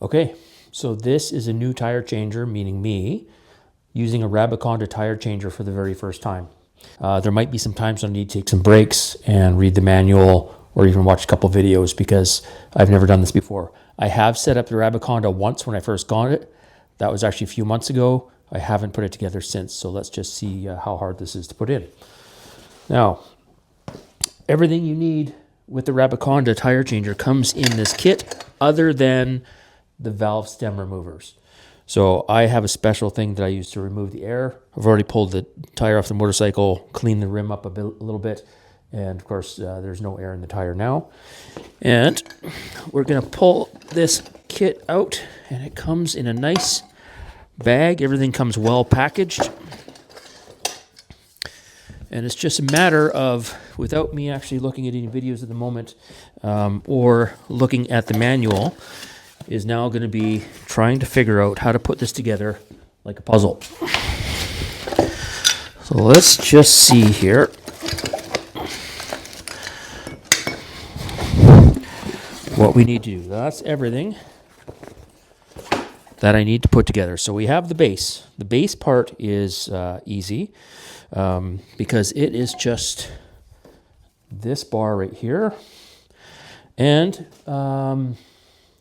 Okay, so this is a new tire changer, meaning me, using a Rabaconda tire changer for the very first time. There might be some times I need to take some breaks and read the manual or even watch a couple videos because I've never done this before. I have set up the Rabaconda once when I first got it. That was actually a few months ago. I haven't put it together since, so let's just see how hard this is to put in. Now, everything you need with the Rabaconda tire changer comes in this kit other than the valve stem removers. So I have a special thing that I use to remove the air. I've already pulled the tire off the motorcycle, cleaned the rim up a little bit, and of course there's no air in the tire now. And we're gonna pull this kit out, and it comes in a nice bag. Everything comes well packaged. And it's just a matter of, without me actually looking at any videos at the moment or looking at the manual, is now going to be trying to figure out how to put this together like a puzzle. So let's just see here. What we need to do. That's everything that I need to put together. So we have the base. The base part is easy because it is just this bar right here. And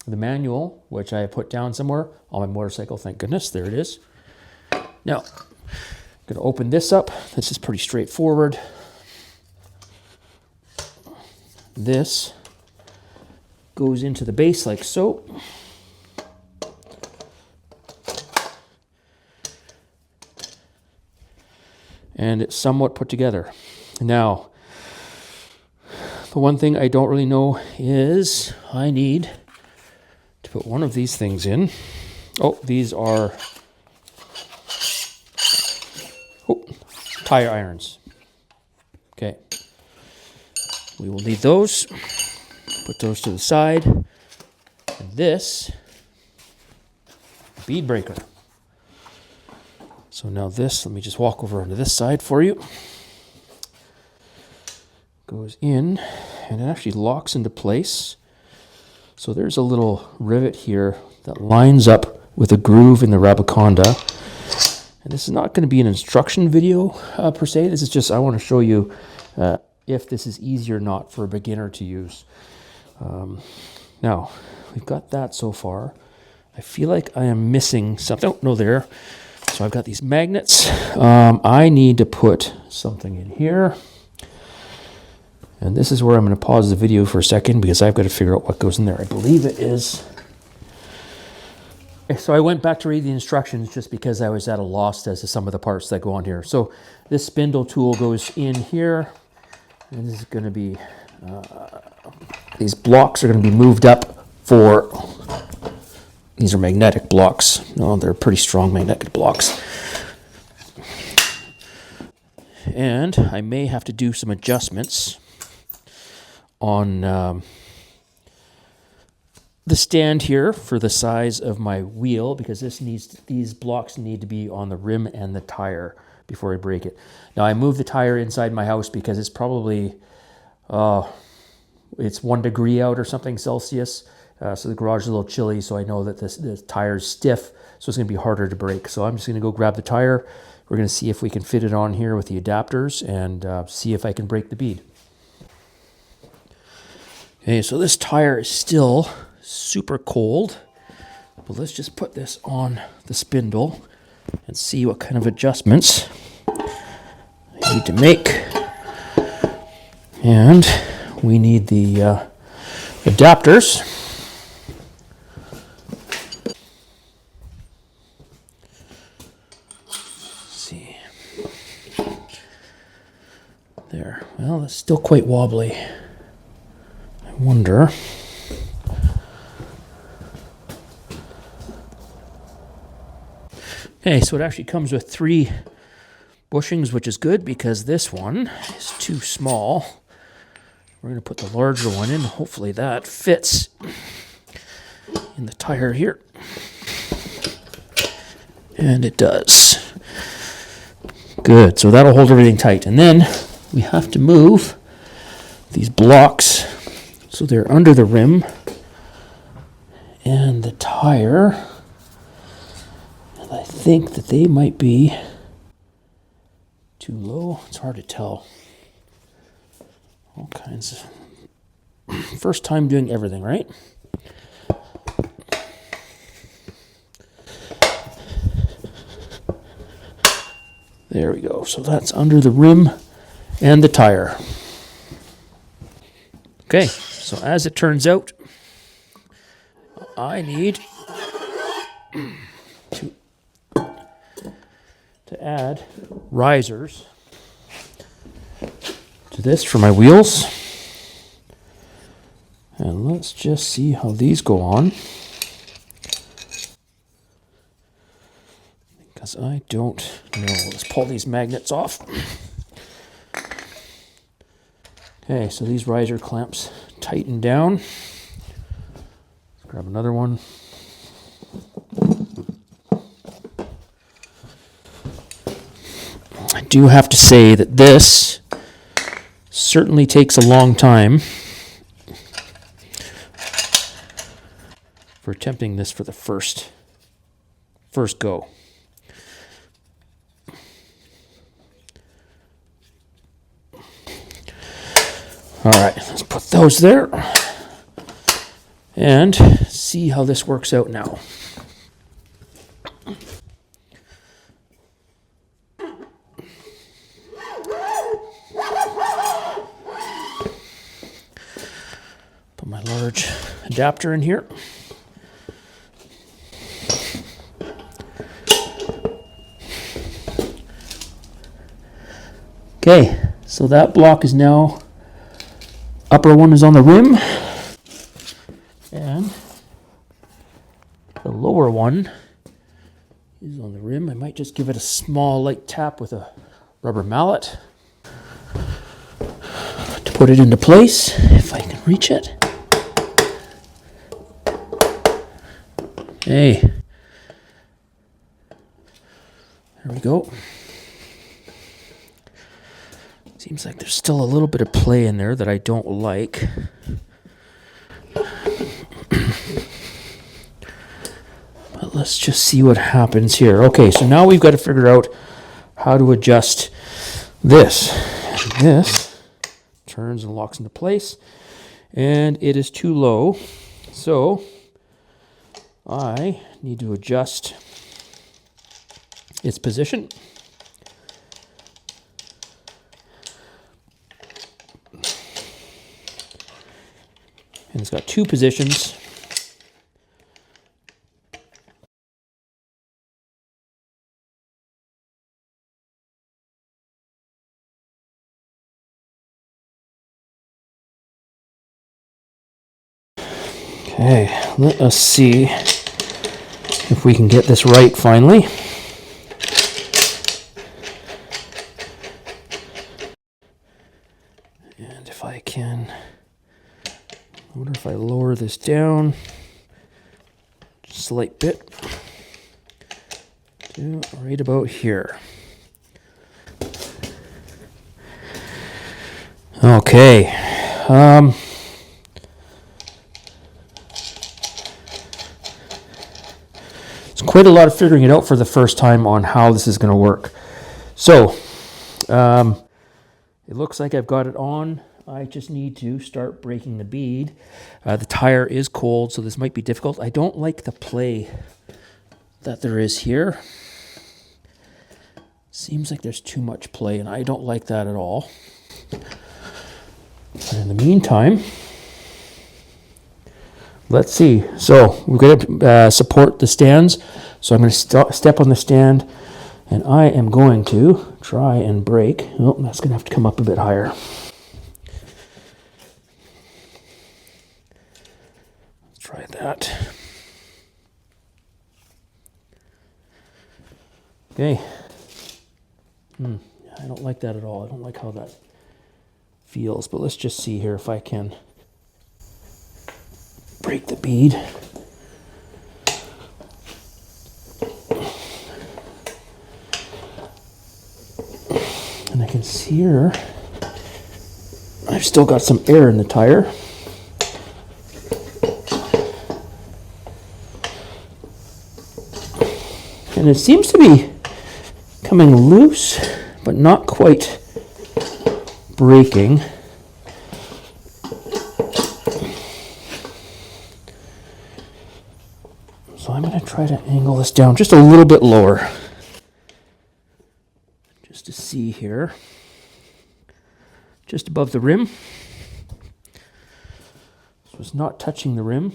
the manual, which I put down somewhere on my motorcycle. Thank goodness. There it is. Now, I'm going to open this up. This is pretty straightforward. This goes into the base like so. And it's somewhat put together. Now, the one thing I don't really know is I need to put one of these things in. Oh, these are tire irons. Okay. We will need those. Put those to the side. And this bead breaker. So now this, let me just walk over onto this side for you. Goes in, and it actually locks into place. So there's a little rivet here that lines up with a groove in the Rabaconda. And this is not going to be an instruction video per se. This is just, I want to show you if this is easy or not for a beginner to use. Now, we've got that so far. I feel like I am missing something. Oh, no, there. So I've got these magnets. I need to put something in here. And this is where I'm going to pause the video for a second because I've got to figure out what goes in there. I believe it is. So I went back to read the instructions just because I was at a loss as to some of the parts that go on here. So this spindle tool goes in here. And this is going to be, these blocks are going to be moved up for, these are magnetic blocks. No, they're pretty strong magnetic blocks. And I may have to do some adjustments on the stand here for the size of my wheel because these blocks need to be on the rim and the tire before I break it. Now I moved the tire inside my house because it's probably it's 1 degree out or something Celsius, so the garage is a little chilly, so I know that this tire is stiff, so it's going to be harder to break. So I'm just going to go grab the tire. We're going to see if we can fit it on here with the adapters and see if I can break the bead. Okay, so this tire is still super cold, but let's just put this on the spindle and see what kind of adjustments I need to make. And we need the adapters. Let's see. There. Well, it's still quite wobbly. I wonder. Okay, so it actually comes with 3 bushings, which is good because this one is too small. We're going to put the larger one in. Hopefully that fits in the tire here. And it does. Good, so that'll hold everything tight. And then we have to move these blocks so they're under the rim and the tire. And I think that they might be too low. It's hard to tell. All kinds of... First time doing everything, right? There we go. So that's under the rim and the tire. Okay, so as it turns out, I need to add risers to this for my wheels. And let's just see how these go on. Because I don't know. Let's pull these magnets off. Okay, so these riser clamps tighten down. Let's grab another one. I do have to say that this certainly takes a long time for attempting this for the first go. All right, let's put those there and see how this works out now. Put my large adapter in here. Okay, so that block is now, upper one is on the rim, and the lower one is on the rim. I might just give it a small light tap with a rubber mallet to put it into place, if I can reach it. Okay, there we go. Seems like there's still a little bit of play in there that I don't like. But let's just see what happens here. Okay, so now we've got to figure out how to adjust this. And this turns and locks into place, and it is too low. So I need to adjust its position. And it's got two positions. Okay, let us see if we can get this right finally. And if I can... I wonder if I lower this down just a slight bit to right about here. Okay. It's quite a lot of figuring it out for the first time on how this is going to work. So, it looks like I've got it on. I just need to start breaking the bead. The tire is cold, so this might be difficult. I don't like the play that there is here. Seems like there's too much play, and I don't like that at all. But in the meantime, let's see. So we're going to support the stands. So I'm going to step on the stand, and I am going to try and break. Oh, that's going to have to come up a bit higher. Try that. Okay. I don't like that at all. I don't like how that feels, but let's just see here if I can break the bead. And I can see here, I've still got some air in the tire. And it seems to be coming loose, but not quite breaking. So I'm going to try to angle this down just a little bit lower, just to see here, just above the rim. So it's not touching the rim.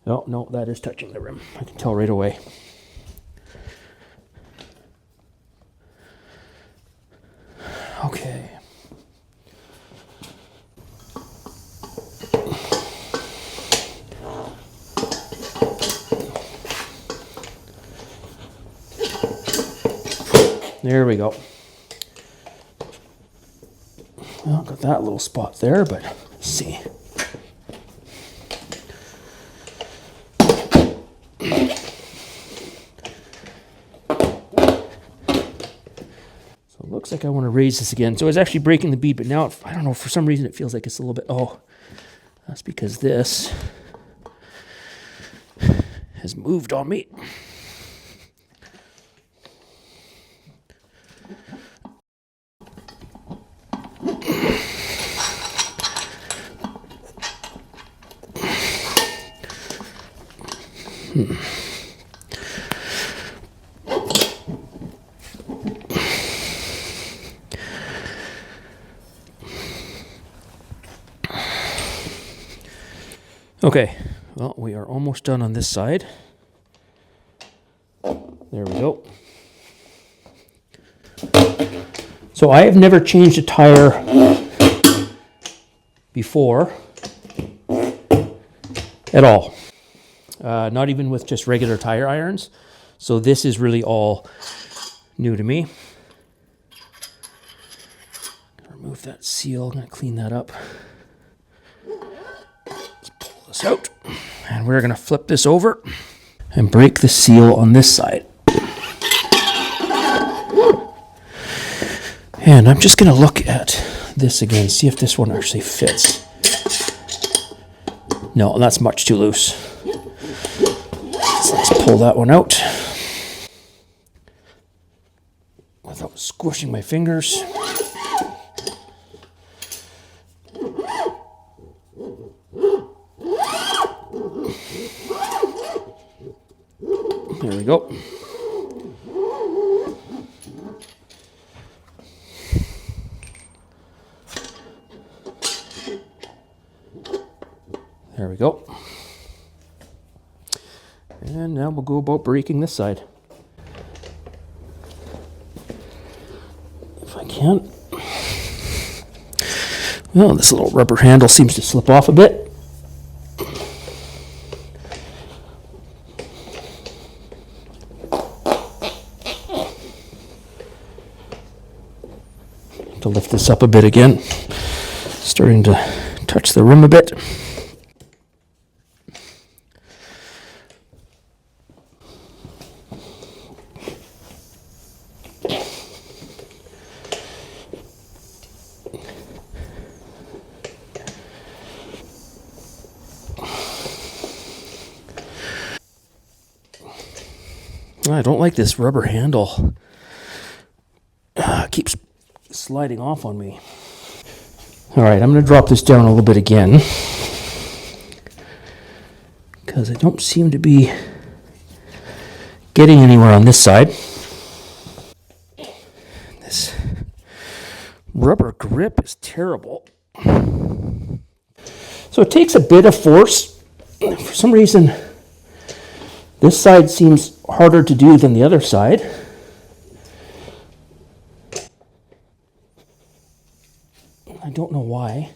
Oh, no, that is touching the rim. I can tell right away. Okay. There we go. Well, got that little spot there, but let's see. So it looks like I want to raise this again. So it's actually breaking the bead, but now, I don't know, for some reason it feels like it's a little bit, oh, that's because this has moved on me. Okay, well, we are almost done on this side. There we go. So I have never changed a tire before at all. Not even with just regular tire irons. So this is really all new to me. Remove that seal. I'm going to clean that up. Let's pull this out. And we're going to flip this over and break the seal on this side. And I'm just going to look at this again, see if this one actually fits. No, that's much too loose. So let's pull that one out without squishing my fingers. There we go. There we go. And now we'll go about breaking this side. If I can. Well, this little rubber handle seems to slip off a bit. To lift this up a bit again. Starting to touch the rim a bit. I don't like this rubber handle. It keeps sliding off on me. All right, I'm going to drop this down a little bit again because I don't seem to be getting anywhere on this side. This rubber grip is terrible. So it takes a bit of force. For some reason, this side seems harder to do than the other side. I don't know why.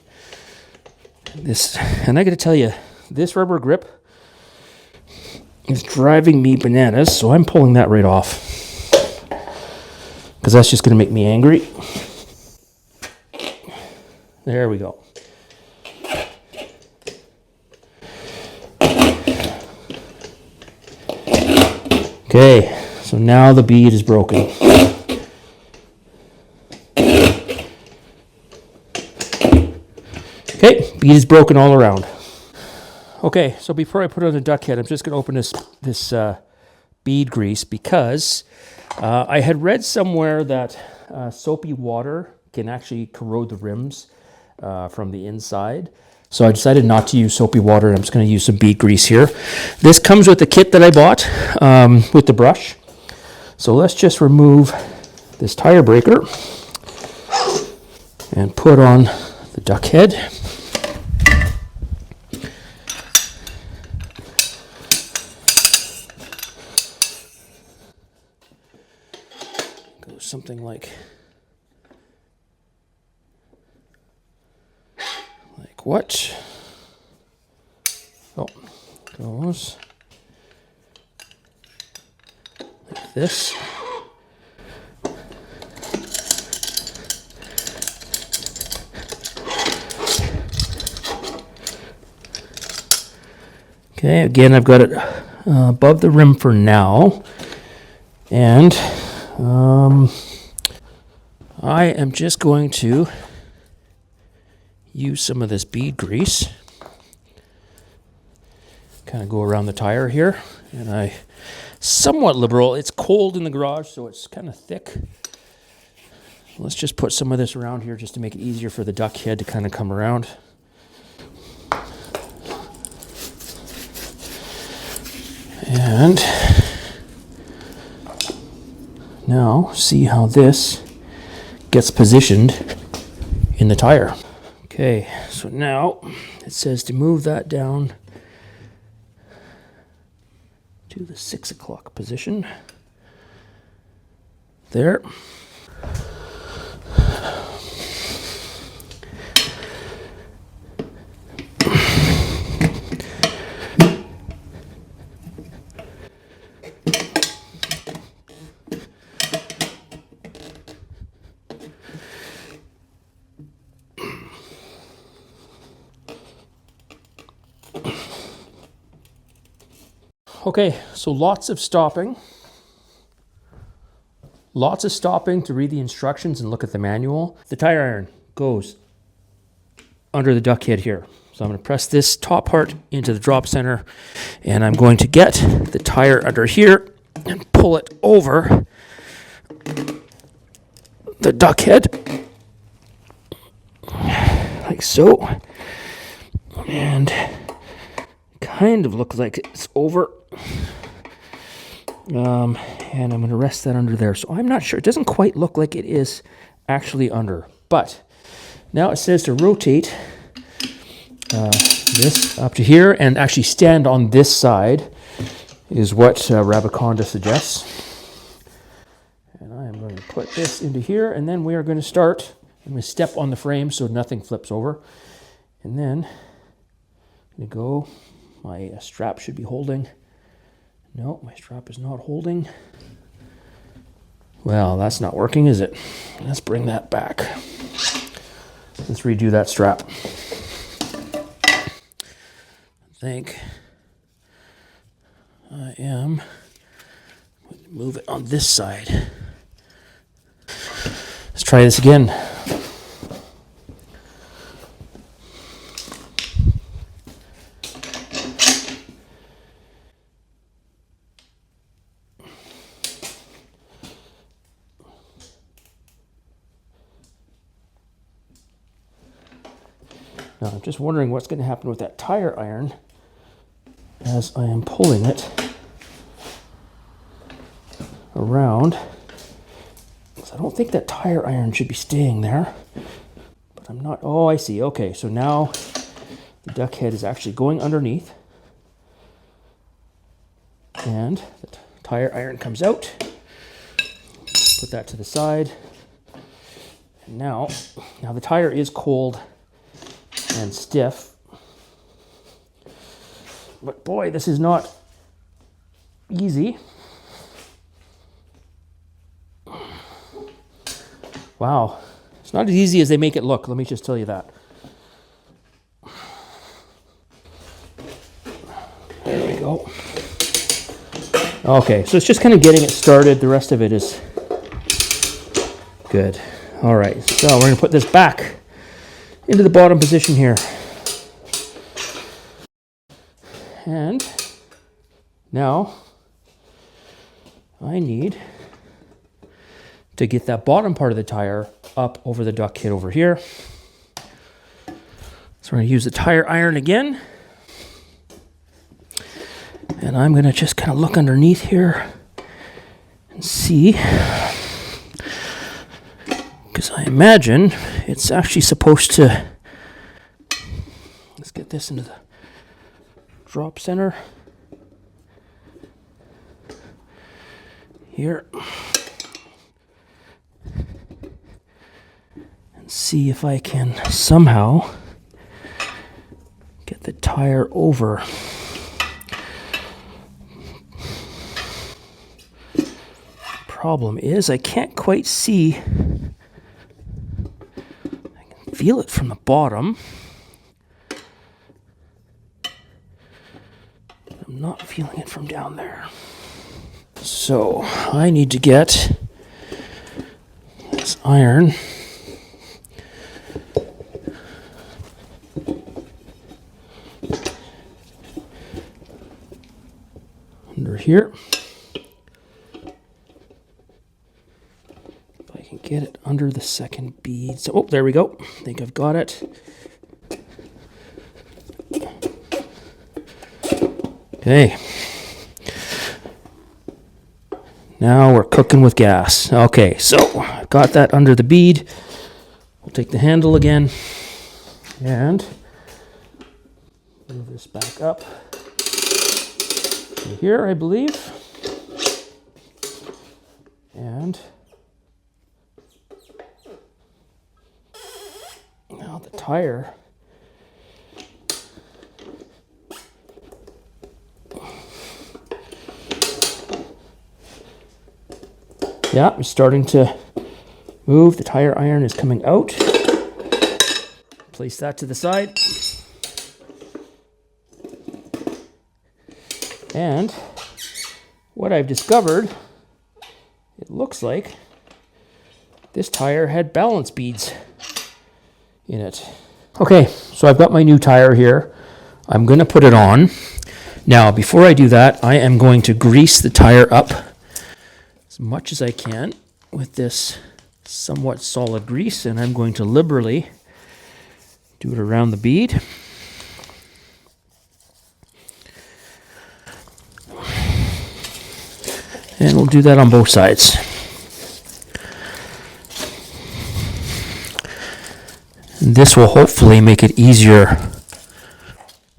And I got to tell you, this rubber grip is driving me bananas, so I'm pulling that right off. Because that's just going to make me angry. There we go. Okay, so now the bead is broken. Okay, bead is broken all around. Okay, so before I put on the duck head, I'm just going to open this bead grease because I had read somewhere that soapy water can actually corrode the rims from the inside. So I decided not to use soapy water. I'm just going to use some bead grease here. This comes with the kit that I bought with the brush. So let's just remove this tire breaker and put on the duck head. Go something like what? Oh, goes like this. Okay, again, I've got it above the rim for now. And I am just going to use some of this bead grease. Kind of go around the tire here. And I somewhat liberal. It's cold in the garage, so it's kind of thick. Let's just put some of this around here just to make it easier for the duck head to kind of come around. And now see how this gets positioned in the tire. Okay, so now it says to move that down to the 6 o'clock position. There. Okay, so lots of stopping to read the instructions and look at the manual. The tire iron goes under the duck head here. So I'm going to press this top part into the drop center, and I'm going to get the tire under here and pull it over the duck head, like so, and kind of looks like it's over. And I'm going to rest that under there. So I'm not sure. It doesn't quite look like it is actually under. But now it says to rotate this up to here and actually stand on this side is what Rabaconda suggests. And I am going to put this into here, and then we are going to start. I'm going to step on the frame so nothing flips over. And then I'm going to go. My strap should be holding. No, my strap is not holding. Well, that's not working, is it? Let's bring that back. Let's redo that strap. I think I am going to move it on this side. Let's try this again. Now, I'm just wondering what's going to happen with that tire iron as I am pulling it around. I don't think that tire iron should be staying there, but I'm not. Oh, I see. Okay, so now the duck head is actually going underneath, and the tire iron comes out. Put that to the side. And now the tire is cold and stiff, but boy, this is not easy. Wow, it's not as easy as they make it look, let me just tell you that. There we go. Okay, so it's just kind of getting it started. The rest of it is good. All right, so we're going to put this back into the bottom position here. And now I need to get that bottom part of the tire up over the duck kit over here. So we're going to use the tire iron again. And I'm going to just kind of look underneath here and see. Because I imagine it's actually supposed to... Let's get this into the drop center. Here. And see if I can somehow get the tire over. Problem is I can't quite see. I can feel it from the bottom. I'm not feeling it from down there. So I need to get this iron under here. If I can get it under the second bead. So, oh, there we go. I think I've got it. Okay. Now we're cooking with gas. Okay, so I've got that under the bead. We'll take the handle again and move this back up to here, I believe. And now the tire. Yeah, I'm starting to move. The tire iron is coming out. Place that to the side. And what I've discovered, it looks like this tire had balance beads in it. Okay, so I've got my new tire here. I'm going to put it on. Now, before I do that, I am going to grease the tire up as much as I can with this somewhat solid grease, and I'm going to liberally do it around the bead. And we'll do that on both sides. And this will hopefully make it easier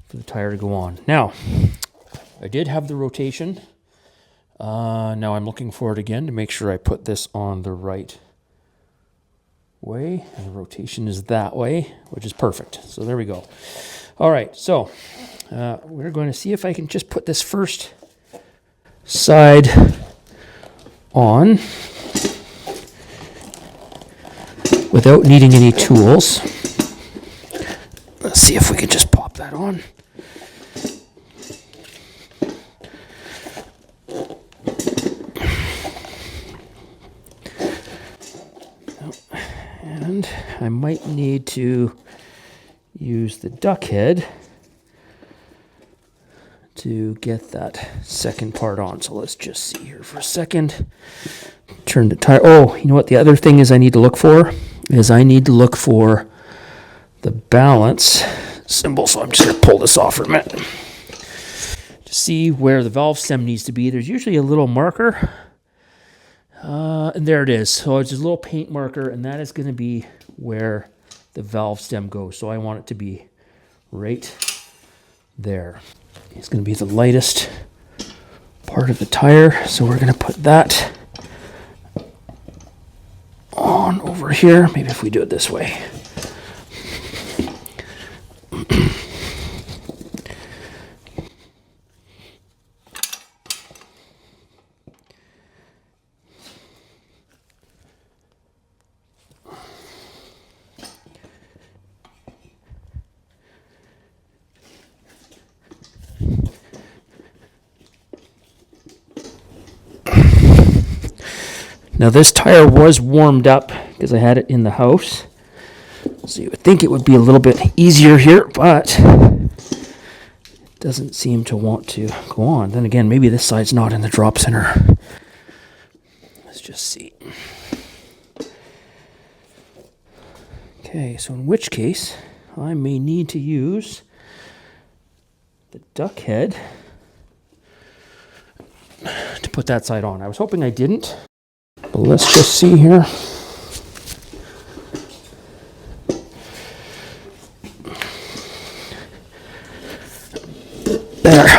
for the tire to go on. Now, I did have the rotation. Now I'm looking for it again to make sure I put this on the right way. And the rotation is that way, which is perfect. So there we go. All right, so we're going to see if I can just put this first side on without needing any tools. Let's see if we can just pop that on. And I might need to use the duck head to get that second part on. So let's just see here for a second. Turn the tire. Oh, you know what the other thing is I need to look for? I need to look for the balance symbol. So I'm just going to pull this off for a minute. To see where the valve stem needs to be, there's usually a little marker. And there it is. So it's just a little paint marker, and that is going to be where the valve stem goes. So I want it to be right there. It's going to be the lightest part of the tire. So we're going to put that on over here. Maybe if we do it this way. Now this tire was warmed up because I had it in the house. So you would think it would be a little bit easier here, but it doesn't seem to want to go on. Then again, maybe this side's not in the drop center. just see. Okay, so in which case, I may need to use the duck head to put that side on. I was hoping I didn't, but let's just see here.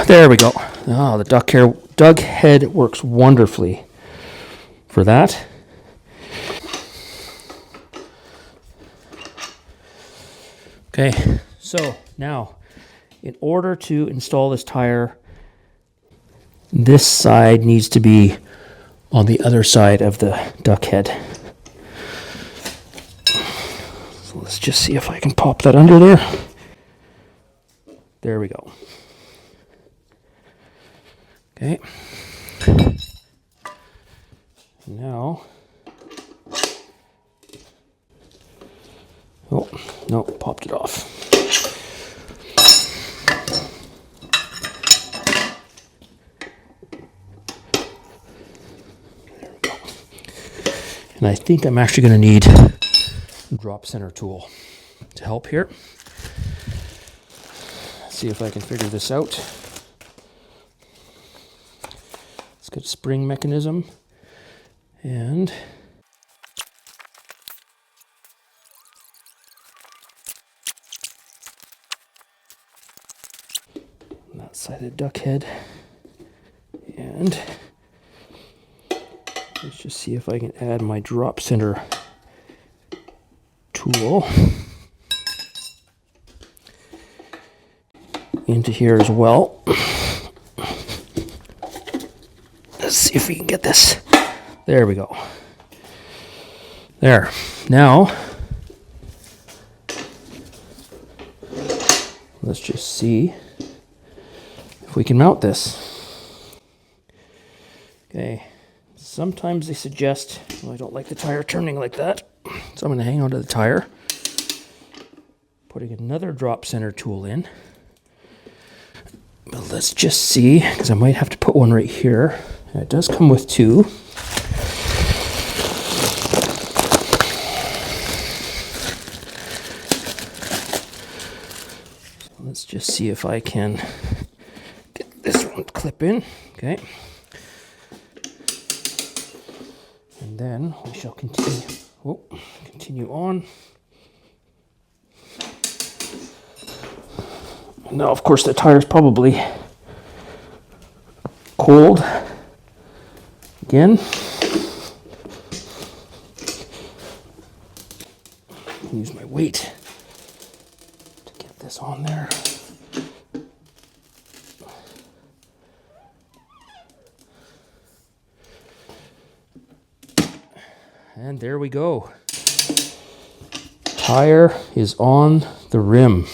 There we go. Oh, the duck head works wonderfully for that. Okay, so now in order to install this tire, this side needs to be on the other side of the duck head. So let's just see if I can pop that under there. There we go. Okay. Now, oh, no, popped it off. There we go. And I think I'm actually going to need a drop center tool to help here. See if I can figure this out. It's got a spring mechanism and that side of the duck head. And let's just see if I can add my drop center tool into here as well. Let's see if we can get this. There we go. There. Now, let's just see if we can mount this. Okay. Sometimes they suggest, well, I don't like the tire turning like that, so I'm going to hang on to the tire. Putting another drop center tool in. But let's just see, because I might have to put one right here. It does come with two. So let's just see if I can get this one to clip in. Okay. And then we shall continue on. Now, of course, the tire's probably cold. Again, use my weight to get this on there. And there we go. Tire is on the rim.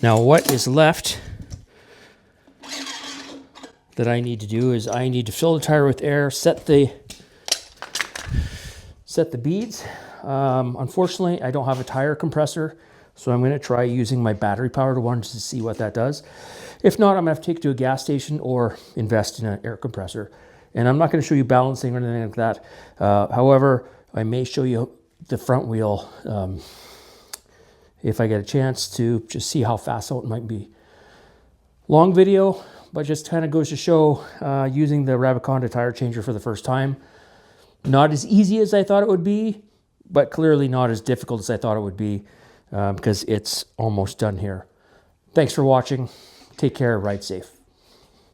Now what is left that I need to do is I need to fill the tire with air, set the beads. Unfortunately, I don't have a tire compressor, so I'm going to try using my battery powered one just to see what that does. If not, I'm going to have to take it to a gas station or invest in an air compressor. And I'm not going to show you balancing or anything like that. However, I may show you the front wheel if I get a chance to just see how fast out it might be. Long video, but just kind of goes to show using the Rabaconda tire changer for the first time. Not as easy as I thought it would be, but clearly not as difficult as I thought it would be because it's almost done here. Thanks for watching. Take care, ride safe.